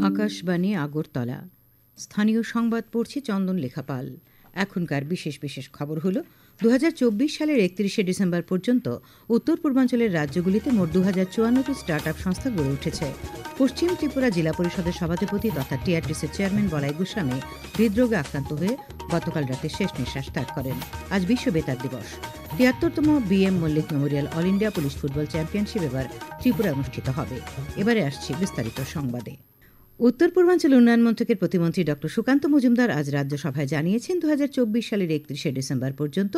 আকাশবাণী আগরতলা। স্থানীয় সংবাদ পড়ছি চন্দন লেখাপাল। এখনকার বিশেষ বিশেষ খবর হলো 2024 সালের 31 ডিসেম্বর পর্যন্ত উত্তর পূর্বাঞ্চলের রাজ্যগুলিতে মোট 2054টি স্টার্ট আপ সংস্থা গড়ে উঠেছে। পশ্চিম ত্রিপুরা জেলা পরিষদের সভাধিপতি তথা টিআরটিসির চেয়ারম্যান বলাই গোস্বামী হৃদরোগে আক্রান্ত হয়ে গতকাল রাতে শেষ নিঃশ্বাস ত্যাগ করেন। আজ বিশ্ব বেতার দিবস। ৭৩তম BM Mallick memorial all India police football championship এবার ত্রিপুরা অনুষ্ঠিত হবে। এবারে আসছি বিস্তারিত সংবাদে। উত্তর পূর্বাঞ্চল উন্নয়ন মন্ত্রকের প্রতিমন্ত্রী ড সুকান্ত মজুমদার আজ রাজ্যসভায় জানিয়েছেন 2024 সালের 31 ডিসেম্বর পর্যন্ত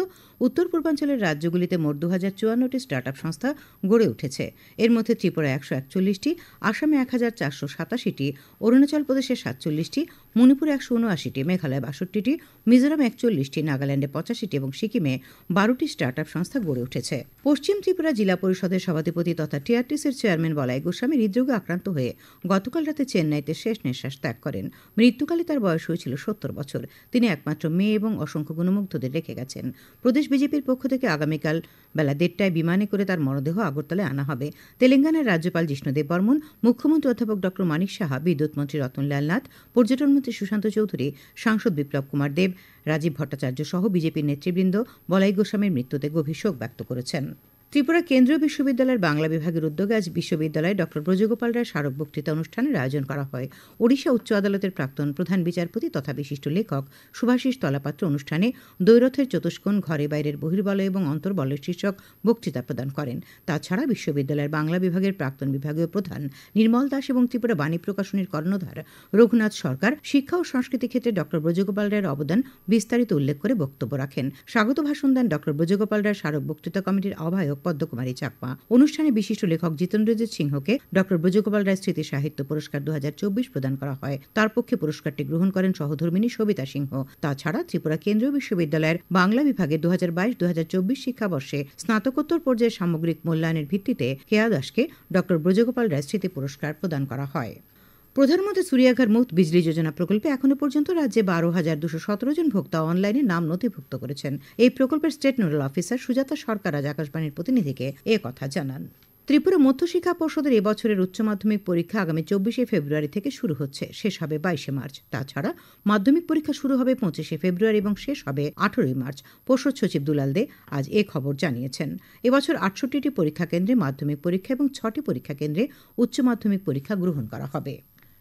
উত্তর পূর্বাঞ্চলের রাজ্যগুলিতে মোট 2054টি স্টার্ট আপ সংস্থা গড়ে উঠেছে। এর মধ্যে ত্রিপুরা 141টি, আসামে 1487টি, অরুণাচল প্রদেশে 47টি, মণিপুরে 179টি, মেঘালয় 62টি, মিজোরাম 41টি, নাগাল্যান্ডে 85টি এবং সিকিমে 12টি স্টার্ট আপ সংস্থা গড়ে উঠেছে। পশ্চিম ত্রিপুরা জেলা পরিষদের সভাধিপতি তথা টিআরটিসির চেয়ারম্যান বলাই গোস্বামী হৃদরোগে আক্রান্ত হয়ে গতকাল রাতে চেন্নাইতে শেষ নিঃশ্বাস ত্যাগ করেন। মৃত্যুকালে তার বয়স হয়েছিল 70 বছর। তিনি একমাত্র মেয়ে এবং অসংখ্য গুণমুগ্ধদের রেখে গেছেন। প্রদেশ বিজেপির পক্ষ থেকে আগামীকাল বেলা 1:30টায় বিমানে করে তার মরদেহ আগরতলায় আনা হবে। তেলেঙ্গানার রাজ্যপাল জিষ্ণুদেব বর্মন, মুখ্যমন্ত্রী অধ্যাপক ড মানিক সাহা, বিদ্যুৎ মন্ত্রী রতনলাল নাথ, পর্যটন মন্ত্রী সুশান্ত চৌধুরী, সাংসদ বিপ্লব কুমার দেব, রাজীব ভট্টাচার্য সহ বিজেপির নেতৃবৃন্দ বলাই গোস্বামীর মৃত্যুতে গভীর শোক ব্যক্ত করেছেন। ত্রিপুরা কেন্দ্রীয় বিশ্ববিদ্যালয়ের বাংলা বিভাগের উদ্যোগে আজ বিশ্ববিদ্যালয়ে ড ব্রজগোপাল রায় স্মারক বক্তৃতা অনুষ্ঠানের আয়োজন করা হয়। ওড়িশা উচ্চ আদালতের প্রাক্তন প্রধান বিচারপতি তথা বিশিষ্ট লেখক শুভাশিস তলাপাত্র অনুষ্ঠানে দ্বৈরথের চতুষ্কোণ, ঘরে বাইরের বহির্বলয় এবং অন্তর্বলয় শীর্ষক বক্তৃতা প্রদান করেন। তাছাড়া বিশ্ববিদ্যালয়ের বাংলা বিভাগের প্রাক্তন বিভাগীয় প্রধান নির্মল দাস এবং ত্রিপুরা বাণী প্রকাশনীর কর্ণধার রঘুনাথ সরকার শিক্ষা ও সংস্কৃতি ক্ষেত্রে ড ব্রজগোপাল রায়ের অবদান বিস্তারিত উল্লেখ করে বক্তব্য রাখেন। স্বাগত ভাষণ দেন ড ব্রজগোপাল রায় স্মারক বক্তৃতা কমিটির আহ্বায়ক পদ্মকুমারী চাকমা। অনুষ্ঠানে বিশিষ্ট লেখক জিতেন্দ্রজিৎ সিংহকে ড ব্রজগোপাল রায় স্মৃতি সাহিত্য পুরস্কার 2024 প্রদান করা হয়। তার পক্ষে পুরস্কারটি গ্রহণ করেন সহধর্মিনী সবিতা সিংহ। তাছাড়া ত্রিপুরা কেন্দ্রীয় বিশ্ববিদ্যালয়ের বাংলা বিভাগে 2022-2024 শিক্ষাবর্ষে স্নাতকোত্তর পর্যায়ে সামগ্রিক মূল্যায়নের ভিত্তিতে কেয়া দাসকে ড ব্রজগোপাল রায় স্মৃতি পুরস্কার প্রদান করা হয়। প্রধানমন্ত্রী সূর্যাঘর মুফত বিজলি যোজনা প্রকল্পে এখনো পর্যন্ত রাজ্যে 12,217 জন ভোক্তা অনলাইনে নাম নথিভুক্ত করেছেন। এই প্রকল্পের স্টেট নোডাল অফিসার সুজাতা সরকার আজ আকাশবাণীর প্রতিনিধিকে এ কথা জানান। ত্রিপুরা মধ্যশিক্ষা পর্ষদের এবছরের উচ্চ মাধ্যমিক পরীক্ষা আগামী 24 ফেব্রুয়ারি থেকে শুরু হচ্ছে, শেষ হবে 22 মার্চ। তাছাড়া মাধ্যমিক পরীক্ষা শুরু হবে 25 ফেব্রুয়ারি এবং শেষ হবে 18 মার্চ। পর্ষদ সচিব দুলাল দে আজ এ খবর জানিয়েছেন। এবছর 68টি পরীক্ষা কেন্দ্রে মাধ্যমিক পরীক্ষা এবং 6টি পরীক্ষা কেন্দ্রে উচ্চ মাধ্যমিক পরীক্ষা গ্রহণ করা হবে।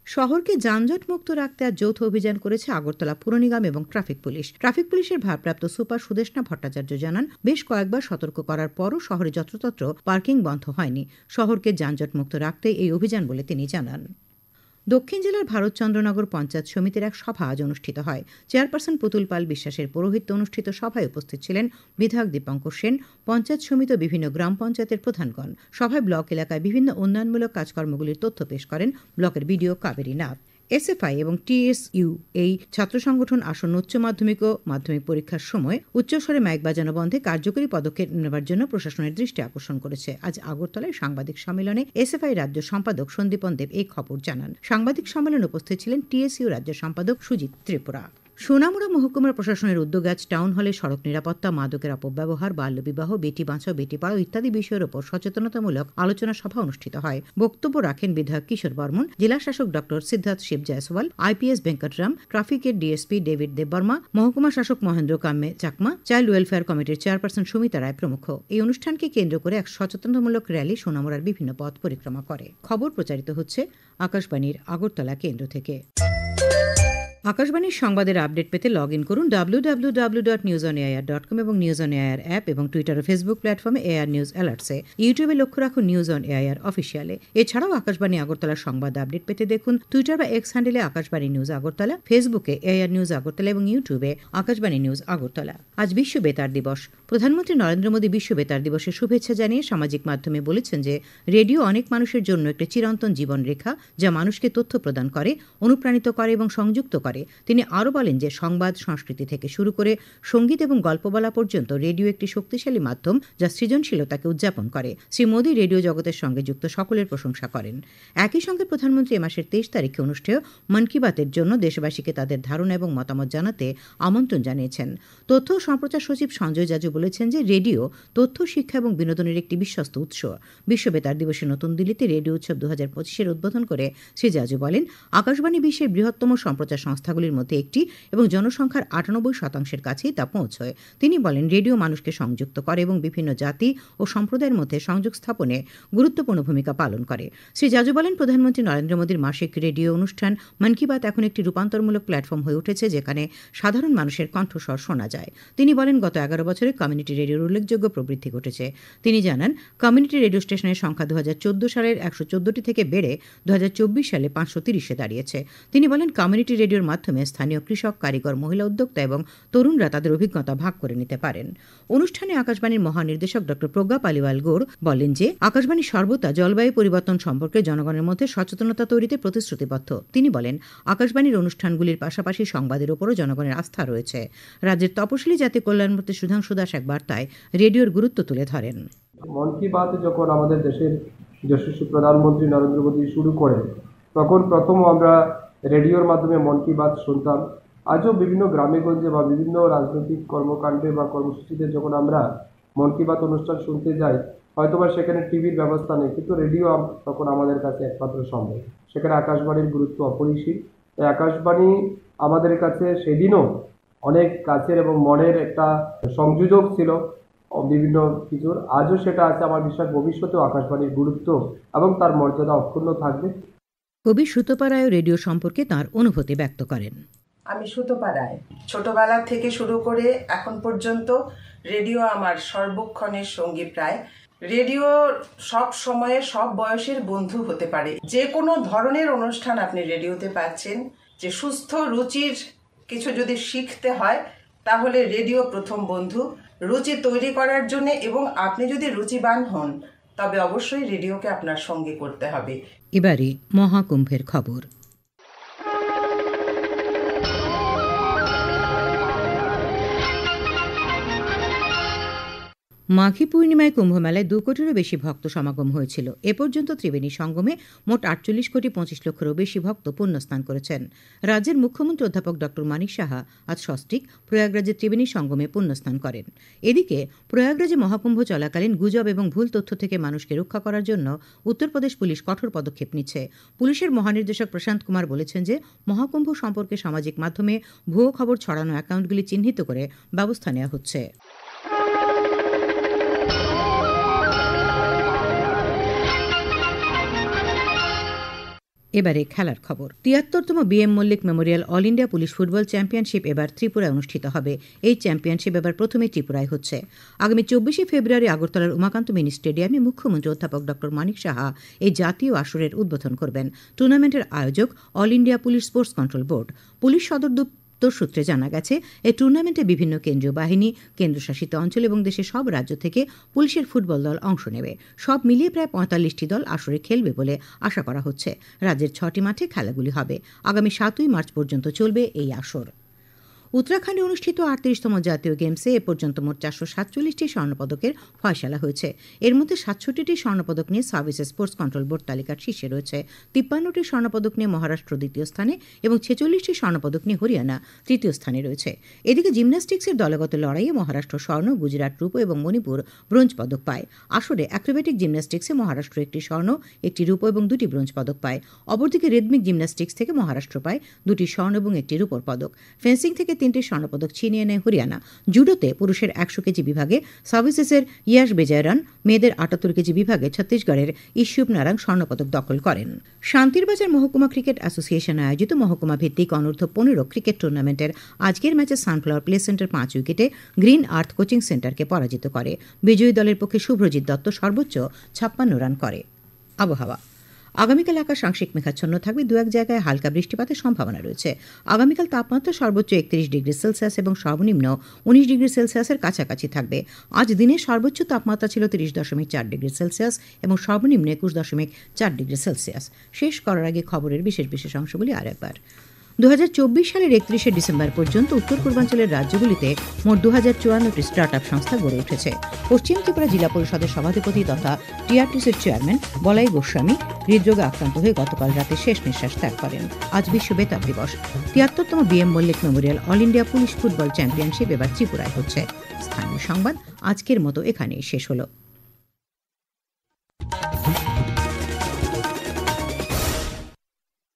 শহরকে যানজট মুক্ত রাখতে আজ যৌথ অভিযান করেছে আগরতলা পুর নিগম এবং ট্রাফিক পুলিশ। ট্রাফিক পুলিশের ভারপ্রাপ্ত সুপার সুদেষ্ণা ভট্টাচার্য জানান, বেশ কয়েকবার সতর্ক করার পরও শহরে যত্রতত্র পার্কিং বন্ধ হয়নি। শহরকে যানজট মুক্ত রাখতে এই অভিযান বলে তিনি জানান। দক্ষিণ জেলার ভারতচন্দ্রনগর পঞ্চায়েত সমিতির এক সভা আজ অনুষ্ঠিত হয়। চেয়ারপারসন পুতুল পাল বিশ্বাসের পৌরোহিত্যে অনুষ্ঠিত সভায় উপস্থিত ছিলেন বিধায়ক দীপঙ্কর সেন, পঞ্চায়েত সমিতি ও বিভিন্ন গ্রাম পঞ্চায়েতের প্রধানগণ। সভায় ব্লক এলাকায় বিভিন্ন উন্নয়নমূলক কাজকর্মগুলির তথ্য পেশ করেন ব্লকের বিডিও কাবেরী নাথ। এসএফআই এবং টিএসইউ এই ছাত্র সংগঠন আসন্ন উচ্চ মাধ্যমিক ও মাধ্যমিক পরীক্ষার সময় উচ্চস্বরে মাইক বাজানো বন্ধে কার্যকরী পদক্ষেপ নেবার জন্য প্রশাসনের দৃষ্টি আকর্ষণ করেছে। আজ আগরতলায় সাংবাদিক সম্মেলনে এসএফআই রাজ্য সম্পাদক সন্দীপন দেব এই খবর জানান। সাংবাদিক সম্মেলনে উপস্থিত ছিলেন টিএসইউ রাজ্য সম্পাদক সুজিত ত্রিপুরা। সোনামুড়া মহকুমার প্রশাসনের উদ্যোগে আজ টাউন হলে সড়ক নিরাপত্তা, মাদকের অপব্যবহার, বাল্যবিবাহ, বেটি বাঁচাও বেটি পড়াও ইত্যাদি বিষয়ের উপর সচেতনতামূলক আলোচনা সভা অনুষ্ঠিত হয়। বক্তব্য রাখেন বিধায়ক কিশোর বর্মন, জেলা শাসক ড সিদ্ধার্থ শিব জয়সওয়াল, আইপিএস ভেঙ্কটরাম, ট্রাফিকের ডিএসপি ডেভিড দেববর্মা, মহকুমা শাসক মহেন্দ্র কাম্যে চাকমা, চাইল্ড ওয়েলফেয়ার কমিটির চেয়ারপারসন সুমিতা রায় প্রমুখ। এই অনুষ্ঠানকে কেন্দ্র করে এক সচেতনতামূলক র্যালি সোনামুড়ার বিভিন্ন পথ পরিক্রমা করে। খবর প্রচারিত হচ্ছে আকাশবাণীর আগরতলা কেন্দ্র থেকে। আকাশবাণীর সংবাদের আপডেট পেতে লগ ইন করুন www.newsonair.com এবং নিউজ অন এআইআর অ্যাপ এবং টুইটার ও ফেসবুক প্ল্যাটফর্মে এআইআর নিউজ অ্যালার্টসে। ইউটিউবে লক্ষ্য রাখুন নিউজ অন এআইআর অফিসিয়ালে। এছাড়াও আকাশবাণী আগরতলার সংবাদ আপডেট পেতে দেখুন টুইটার বা এক্স হ্যান্ডেলে আকাশবাণী নিউজ আগরতলা, ফেসবুকে এআইআর নিউজ আগরতলা এবং ইউটিউবে আকাশবাণী নিউজ আগরতলা। আজ বিশ্ব বেতার দিবস। প্রধানমন্ত্রী নরেন্দ্র মোদী বিশ্ব বেতার দিবসের শুভেচ্ছা জানিয়ে সামাজিক মাধ্যমে বলেছেন যে রেডিও অনেক মানুষের জন্য একটি চিরন্তন জীবনরেখা, যা মানুষকে তথ্য প্রদান করে, অনুপ্রাণিত করে এবং সংযুক্ত করে করে। তিনি আরও বলেন যে সংবাদ, সংস্কৃতি থেকে শুরু করে সঙ্গীত এবং গল্প বলা পর্যন্ত রেডিও একটি শক্তিশালী মাধ্যম যা সৃজনশীলতাকে উদযাপন করে। শ্রী মোদী রেডিও জগতের সঙ্গে যুক্ত সকলের প্রশংসা করেন। একই সঙ্গে প্রধানমন্ত্রী এ মাসের 23 তারিখে অনুষ্ঠেয় মন কি বাতের জন্য দেশবাসীকে তাদের ধারণা এবং মতামত জানাতে আমন্ত্রণ জানিয়েছেন। তথ্য ও সম্প্রচার সচিব সঞ্জয় জাজু বলেছেন যে রেডিও তথ্য, শিক্ষা এবং বিনোদনের একটি বিশ্বস্ত উৎস। বিশ্ব বেতার দিবসে নতুন দিল্লিতে রেডিও উৎসব 2025 উদ্বোধন করে শ্রী জাজু বলেন, আকাশবাণী বিশ্বের বৃহত্তম সম্প্রচার সংস্থাগুলির মধ্যে একটি এবং জনসংখ্যার 98% কাছেই তা পৌঁছয়। তিনি বলেন, রেডিও মানুষকে সংযুক্ত করে এবং বিভিন্ন জাতি ও সম্প্রদায়ের মধ্যে সংযোগ স্থাপনে গুরুত্বপূর্ণ ভূমিকা পালন করে। শ্রী জাজু বলেন, প্রধানমন্ত্রী নরেন্দ্র মোদীর মাসিক রেডিও অনুষ্ঠান মন কি বাত এখন একটি রূপান্তরমূলক প্ল্যাটফর্ম হয়ে উঠেছে, যেখানে সাধারণ মানুষের কণ্ঠস্বর শোনা যায়। তিনি বলেন, গত 11 বছরে কমিউনিটি রেডিওর উল্লেখযোগ্য প্রবৃদ্ধি ঘটেছে। তিনি জানান, কমিউনিটি রেডিও স্টেশনের সংখ্যা 2014 সালের 114টি থেকে বেড়ে 2024 সালে 530-এ দাঁড়িয়েছে। তিনি বলেন, কমিউনিটি রেডিওর মাধ্যমে স্থানীয় কৃষক, কারিগর, মহিলা উদ্যোক্তা এবং তরুণরা তাদের অভিজ্ঞতা ভাগ করে নিতে পারেন। অনুষ্ঠানে আকাশবাণীর মহানির্দেশক ড. প্রজ্ঞা পালিওয়াল গৌড় বলেন যে আকাশবাণী সর্বদা জলবায়ু পরিবর্তন সম্পর্কে জনগণের মধ্যে সচেতনতা তৈরিতে প্রতিশ্রুতিবদ্ধ। তিনি বলেন, আকাশবাণীর অনুষ্ঠানগুলির পাশাপাশি সংবাদের উপরও জনগণের আস্থা রয়েছে। রাজ্যের তপশিলি জাতি কল্যাণমন্ত্রী সুধাংশু দাস এক বার্তায় রেডিওর গুরুত্ব তুলে ধরেন। মন কি বাত যখন আমাদের দেশের যশস্বী প্রধানমন্ত্রী নরেন্দ্র মোদী শুরু করেন, তখন প্রথম আমরা রেডিওর মাধ্যমে মন কি বাত শুনতাম। আজও বিভিন্ন গ্রামেগঞ্জে বা বিভিন্ন রাজনৈতিক কর্মকাণ্ডে বা কর্মসূচিতে যখন আমরা মন কি বাত অনুষ্ঠান শুনতে যাই, হয়তোবা সেখানে টিভির ব্যবস্থা নেই, কিন্তু রেডিও তখন আমাদের কাছে একমাত্র সম্ভব। সেখানে আকাশবাণীর গুরুত্ব অপরিসীম। তাই আকাশবাণী আমাদের কাছে সেদিনও অনেক কাছের এবং মনের একটা সংযোজক ছিল বিভিন্ন কিছুর। আজও সেটা আছে। আমার বিশ্বাস ভবিষ্যতেও আকাশবাণীর গুরুত্ব এবং তার মর্যাদা অক্ষুণ্ণ থাকবে। কবি সুতপা রায় রেডিও সম্পর্কে তাঁর অনুভূতি ব্যক্ত করেন। আমি সুতপা রায়। ছোটবেলা থেকে শুরু করে এখন পর্যন্ত রেডিও আমার সর্বক্ষণের সঙ্গী প্রায়। রেডিও সব সময়ে সব বয়সের বন্ধু হতে পারে। যে কোনো ধরনের অনুষ্ঠান আপনি রেডিওতে পাচ্ছেন। যে সুস্থ রুচির কিছু যদি শিখতে হয় তাহলে রেডিও প্রথম বন্ধু। রুচি তৈরি করার জন্য এবং আপনি যদি রুচিবান হন তবে অবশ্যই রেডিওকে আপনার সঙ্গে করতে হবে। এবারে মহাকুম্ভের খবর। মাঘী পূর্ণিমায় কুম্ভমেলায় 2 কোটিরও বেশি ভক্ত সমাগম হয়েছিল। এ পর্যন্ত ত্রিবেণী সঙ্গমে মোট 48 কোটি 25 লক্ষেরও বেশি ভক্ত পুণ্যস্নান করেছেন। রাজ্যের মুখ্যমন্ত্রী অধ্যাপক ড. মানিক সাহা আজ ষষ্ঠীক প্রয়াগরাজের ত্রিবেণী সঙ্গমে পুণ্যস্নান করেন। এদিকে প্রয়াগরাজে মহাকুম্ভ চলাকালীন গুজব এবং ভুল তথ্য থেকে মানুষকে রক্ষা করার জন্য উত্তরপ্রদেশ পুলিশ কঠোর পদক্ষেপ নিচ্ছে। পুলিশের মহানির্দেশক প্রশান্ত কুমার বলেছেন যে মহাকুম্ভ সম্পর্কে সামাজিক মাধ্যমে ভুয়ো খবর ছড়ানো অ্যাকাউন্টগুলি চিহ্নিত করে ব্যবস্থা নেওয়া হচ্ছে। এবারে খেলার খবর। ৭৩তম BM Mallick memorial all India police football championship এবার ত্রিপুরায় অনুষ্ঠিত হবে। এই চ্যাম্পিয়নশিপ এবার প্রথমে ত্রিপুরায় হচ্ছে। আগামী 24 ফেব্রুয়ারি আগরতলার উমাকান্ত মিনি স্টেডিয়ামে মুখ্যমন্ত্রী অধ্যাপক ড. মানিক সাহা এই জাতীয় আসরের উদ্বোধন করবেন। টুর্নামেন্টের আয়োজক all India police sports control board. Police সদর সূত্রে জানা গেছে, এই টুর্নামেন্টে বিভিন্ন কেন্দ্রীয় বাহিনী, কেন্দ্রশাসিত অঞ্চল এবং দেশের সব রাজ্য থেকে পুলিশের ফুটবল দল অংশ নেবে। সব মিলিয়ে প্রায় 45টি দল আসরে খেলবে বলে আশা করা হচ্ছে। রাজ্যের 6টি মাঠে খেলাগুলি হবে। আগামী 7 মার্চ পর্যন্ত চলবে এই আসর। উত্তরাখণ্ডে অনুষ্ঠিত 38তম জাতীয় গেমসে এ পর্যন্ত মোট 447টি স্বর্ণপদকের ফয়সালা হয়েছে। এর মধ্যে 67টি স্বর্ণপদক নিয়ে সার্ভিসেস স্পোর্টস কন্ট্রোল বোর্ড তালিকার শীর্ষে রয়েছে। 53টি স্বর্ণপদক নিয়ে মহারাষ্ট্র দ্বিতীয় স্থানে এবং 46টি স্বর্ণপদক নিয়ে হরিয়ানা তৃতীয় স্থানে রয়েছে। এদিকে জিমন্যাস্টিক্সের দলগত লড়াইয়ে মহারাষ্ট্র স্বর্ণ, গুজরাট রূপো এবং মণিপুর ব্রোঞ্জ পদক পায়। আসরে অ্যাক্রোব্যাটিক জিমন্যাস্টিক্সে মহারাষ্ট্র 1টি স্বর্ণ, 1টি রূপো এবং 2টি ব্রোঞ্জ পদক পায়। অপরদিকে রিদমিক জিমন্যাস্টিক্স থেকে মহারাষ্ট্র পায় 2টি স্বর্ণ এবং 1টি রূপোর পদক। ফেন্সিং থেকে 3টি স্বর্ণপদক ছিনিয়ে নেয় হরিয়ানা। জুডোতে পুরুষের 100 কেজি বিভাগে সার্ভিসেসের ইয়াশ বেজায়রান, মেয়েদের 78 কেজি বিভাগে ছত্তিশগড়ের ইস্যুব নারাং স্বর্ণপদক দখল করেন। শান্তিরবাজার মহকুমা ক্রিকেট অ্যাসোসিয়েশন আয়োজিত মহকুমা ভিত্তিক অনূর্ধ্ব 15 ক্রিকেট টুর্নামেন্টের আজকের ম্যাচে সানফ্লাওয়ার প্লে সেন্টার 5 উইকেটে গ্রিন আর্থ কোচিং সেন্টারকে পরাজিত করে। বিজয়ী দলের পক্ষে শুভ্রজিৎ দত্ত সর্বোচ্চ 56 রান করে। আবহাওয়া। আগামীকাল আকাশ আংশিক মেঘাচ্ছন্ন থাকবে। 2-1 জায়গায় হালকা বৃষ্টিপাতের সম্ভাবনা রয়েছে। আগামীকাল তাপমাত্রা সর্বোচ্চ 31 ডিগ্রি সেলসিয়াস এবং সর্বনিম্ন 19 ডিগ্রি সেলসিয়াসের কাছাকাছি থাকবে। আজ দিনের সর্বোচ্চ তাপমাত্রা ছিল 30.4 ডিগ্রি সেলসিয়াস এবং সর্বনিম্ন 21.4 ডিগ্রি সেলসিয়াস। শেষ করার আগে খবরের বিশেষ অংশগুলি আরেকবার। 2024 সালের 31শে ডিসেম্বর পর্যন্ত উত্তর পূর্বাঞ্চলের রাজ্যগুলিতে মোট 2054টি স্টার্টআপ সংস্থা গড়ে উঠেছে। পশ্চিম ত্রিপুরা জেলা পরিষদের সভাধিপতি তথা টিআরটিসির চেয়ারম্যান বলাই গোস্বামী হৃদরোগে আক্রান্ত হয়ে গতকাল রাতে শেষ নিঃশ্বাস ত্যাগ করেন। আজ বিশ্ব বেতার দিবস। 73তম BM Mallick memorial all India police football championship এবার ত্রিপুরায় হচ্ছে। স্থানীয় সংবাদ আজকের মতো এখানেই শেষ হলো।